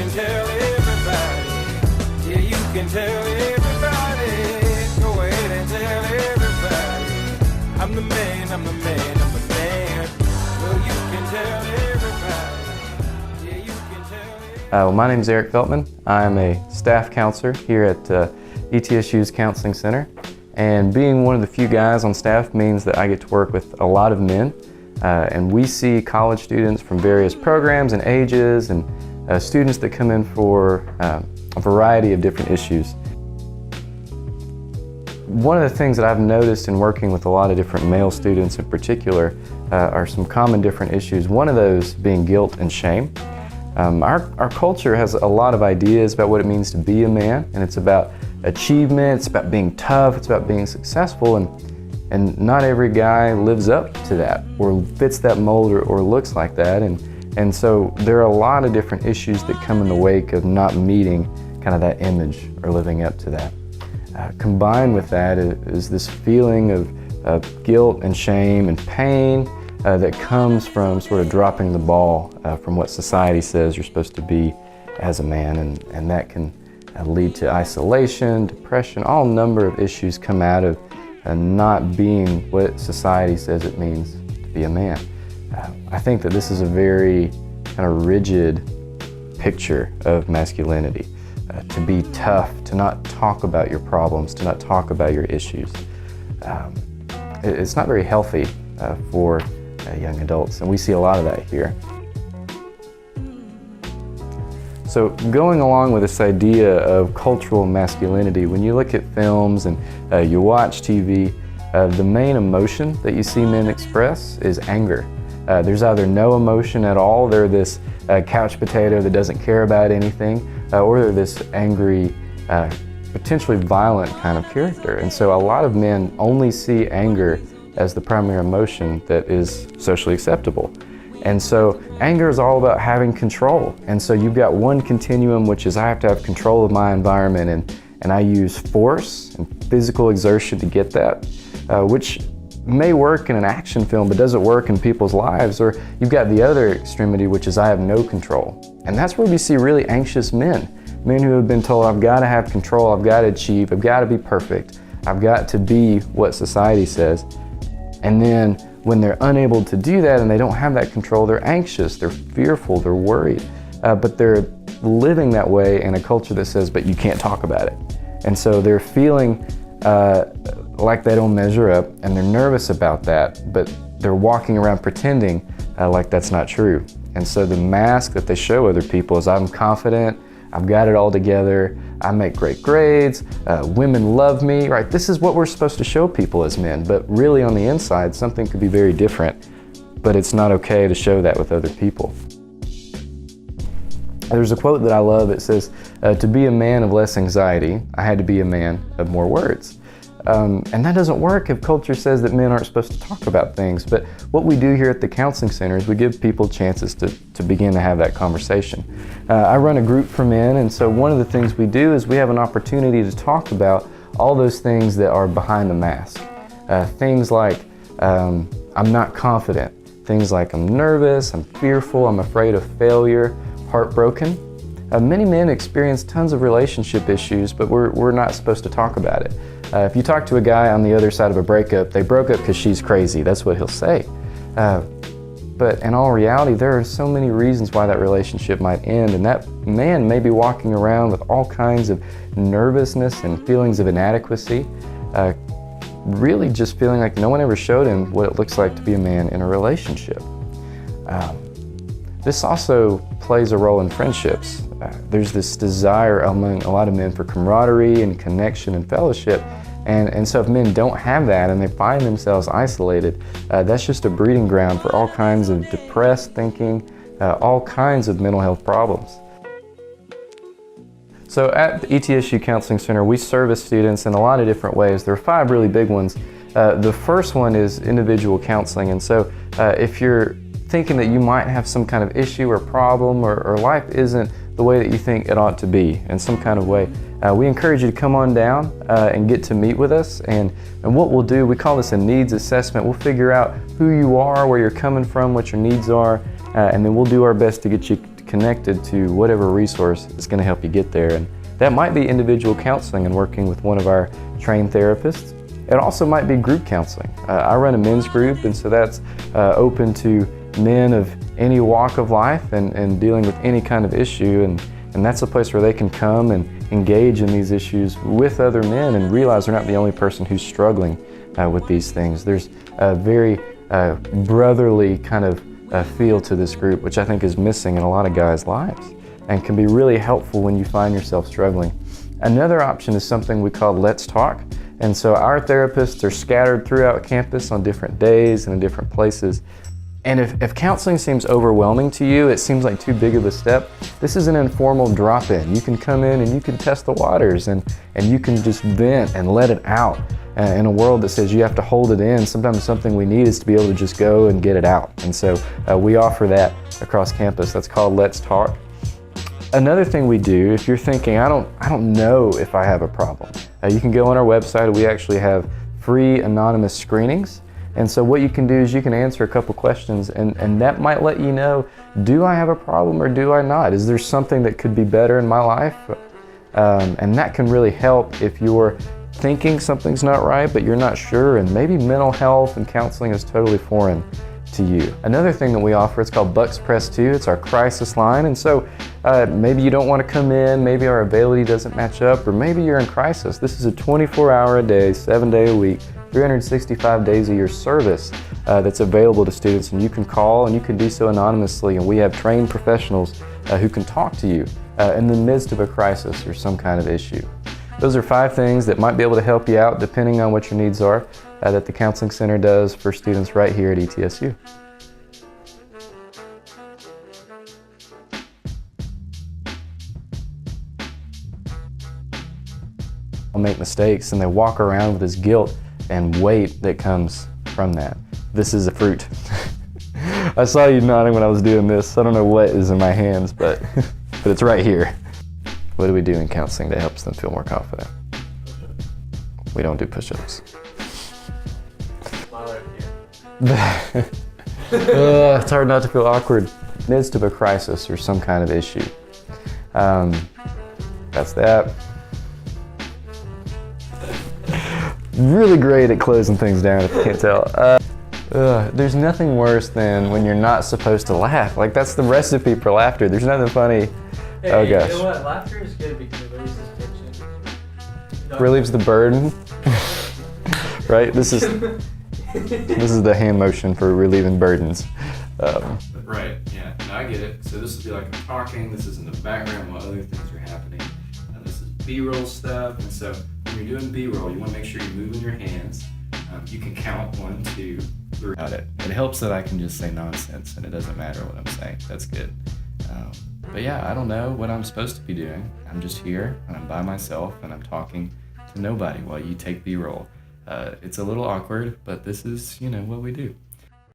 can tell everybody. Yeah, you can tell everybody. Go ahead and tell everybody. I'm the man, I'm the man, I'm the man. Well, you can tell everybody. Yeah, you can tell everybody. Well, my name is Eric Feltman. I'm a staff counselor here at ETSU's Counseling Center. And being one of the few guys on staff means that I get to work with a lot of men. And we see college students from various programs and ages, and students that come in for a variety of different issues. One of the things that I've noticed in working with a lot of different male students in particular are some common different issues. One of those being guilt and shame. Our culture has a lot of ideas about what it means to be a man, and it's about achievement, it's about being tough, it's about being successful, and not every guy lives up to that or fits that mold or looks like that. And so there are a lot of different issues that come in the wake of not meeting kind of that image or living up to that. Combined with that is this feeling of guilt and shame and pain that comes from sort of dropping the ball from what society says you're supposed to be as a man, and that can lead to isolation, depression, all number of issues come out of not being what society says it means to be a man. I think that this is a very kind of rigid picture of masculinity. To be tough, to not talk about your problems, to not talk about your issues. It's not very healthy for young adults, and we see a lot of that here. So going along with this idea of cultural masculinity, when you look at films and you watch TV, the main emotion that you see men express is anger. There's either no emotion at all, they're this couch potato that doesn't care about anything, or they're this angry, potentially violent kind of character. And so a lot of men only see anger as the primary emotion that is socially acceptable. And so anger is all about having control. And so you've got one continuum, which is I have to have control of my environment, and I use force and physical exertion to get that, which may work in an action film but doesn't work in people's lives. Or you've got the other extremity, which is I have no control. And that's where we see really anxious men who have been told I've got to have control, I've got to achieve, I've got to be perfect, I've got to be what society says. And then when they're unable to do that and they don't have that control, they're anxious, they're fearful, they're worried. But they're living that way in a culture that says, but you can't talk about it. And so they're feeling like they don't measure up, and they're nervous about that, but they're walking around pretending like that's not true. And so the mask that they show other people is I'm confident, I've got it all together, I make great grades, women love me, right? This is what we're supposed to show people as men, but really on the inside, something could be very different, but it's not okay to show that with other people. There's a quote that I love. It says, to be a man of less anxiety, I had to be a man of more words. And that doesn't work if culture says that men aren't supposed to talk about things. But what we do here at the Counseling Center is we give people chances to begin to have that conversation. I run a group for men, and so one of the things we do is we have an opportunity to talk about all those things that are behind the mask. Things like I'm not confident, things like I'm nervous, I'm fearful, I'm afraid of failure, heartbroken. Many men experience tons of relationship issues, but we're not supposed to talk about it. If you talk to a guy on the other side of a breakup, they broke up because she's crazy. That's what he'll say. But in all reality, there are so many reasons why that relationship might end, and that man may be walking around with all kinds of nervousness and feelings of inadequacy, really just feeling like no one ever showed him what it looks like to be a man in a relationship. This also plays a role in friendships. There's this desire among a lot of men for camaraderie and connection and fellowship. And so if men don't have that and they find themselves isolated, that's just a breeding ground for all kinds of depressed thinking, all kinds of mental health problems. So at the ETSU Counseling Center, we service students in a lot of different ways. There are 5 really big ones. The first one is individual counseling. And so if you're thinking that you might have some kind of issue or problem, or life isn't the way that you think it ought to be in some kind of way, we encourage you to come on down and get to meet with us. And what we'll do, we call this a needs assessment. We'll figure out who you are, where you're coming from, what your needs are, and then we'll do our best to get you connected to whatever resource is going to help you get there. And that might be individual counseling and working with one of our trained therapists. It also might be group counseling. I run a men's group, and so that's open to men of any walk of life and dealing with any kind of issue. And that's a place where they can come and engage in these issues with other men and realize they're not the only person who's struggling with these things. There's a very brotherly kind of feel to this group, which I think is missing in a lot of guys' lives and can be really helpful when you find yourself struggling. Another option is something we call Let's Talk. And so our therapists are scattered throughout campus on different days and in different places. And if counseling seems overwhelming to you, it seems like too big of a step, this is an informal drop-in. You can come in and you can test the waters and you can just vent and let it out. In a world that says you have to hold it in, sometimes something we need is to be able to just go and get it out. And so we offer that across campus. That's called Let's Talk. Another thing we do, if you're thinking, I don't know if I have a problem, you can go on our website. We actually have free anonymous screenings. And so what you can do is you can answer a couple questions and that might let you know, do I have a problem or do I not? Is there something that could be better in my life? And that can really help if you're thinking something's not right, but you're not sure, and maybe mental health and counseling is totally foreign to you. Another thing that we offer, it's called Bucks Press 2. It's our crisis line, and so maybe you don't want to come in, maybe our availability doesn't match up, or maybe you're in crisis. This is a 24-hour-a-day, 7-day-a-week, 365 days a year service that's available to students, and you can call and you can do so anonymously, and we have trained professionals who can talk to you in the midst of a crisis or some kind of issue. Those are 5 things that might be able to help you out depending on what your needs are that the Counseling Center does for students right here at ETSU. I'll make mistakes and they walk around with this guilt and weight that comes from that. This is a fruit. I saw you nodding when I was doing this. I don't know what is in my hands, but it's right here. What do we do in counseling that helps them feel more confident? We don't do push-ups. It's hard not to feel awkward in the midst of a crisis or some kind of issue. That's that. Really great at closing things down if you can't tell. There's nothing worse than when you're not supposed to laugh. Like, that's the recipe for laughter. There's nothing funny. Hey, oh gosh. You know what? Laughter is good because it releases tension. Relieves the burden. Right? This is the hand motion for relieving burdens. Right, yeah, no, I get it. So this would be like I'm talking, this is in the background while other things are happening. And this is B-roll stuff, and so when you're doing B-roll, you want to make sure you're moving your hands. You can count 1, 2, 3. It helps that I can just say nonsense and it doesn't matter what I'm saying. That's good. But yeah, I don't know what I'm supposed to be doing. I'm just here and I'm by myself and I'm talking to nobody while you take B-roll. It's a little awkward, but this is, what we do.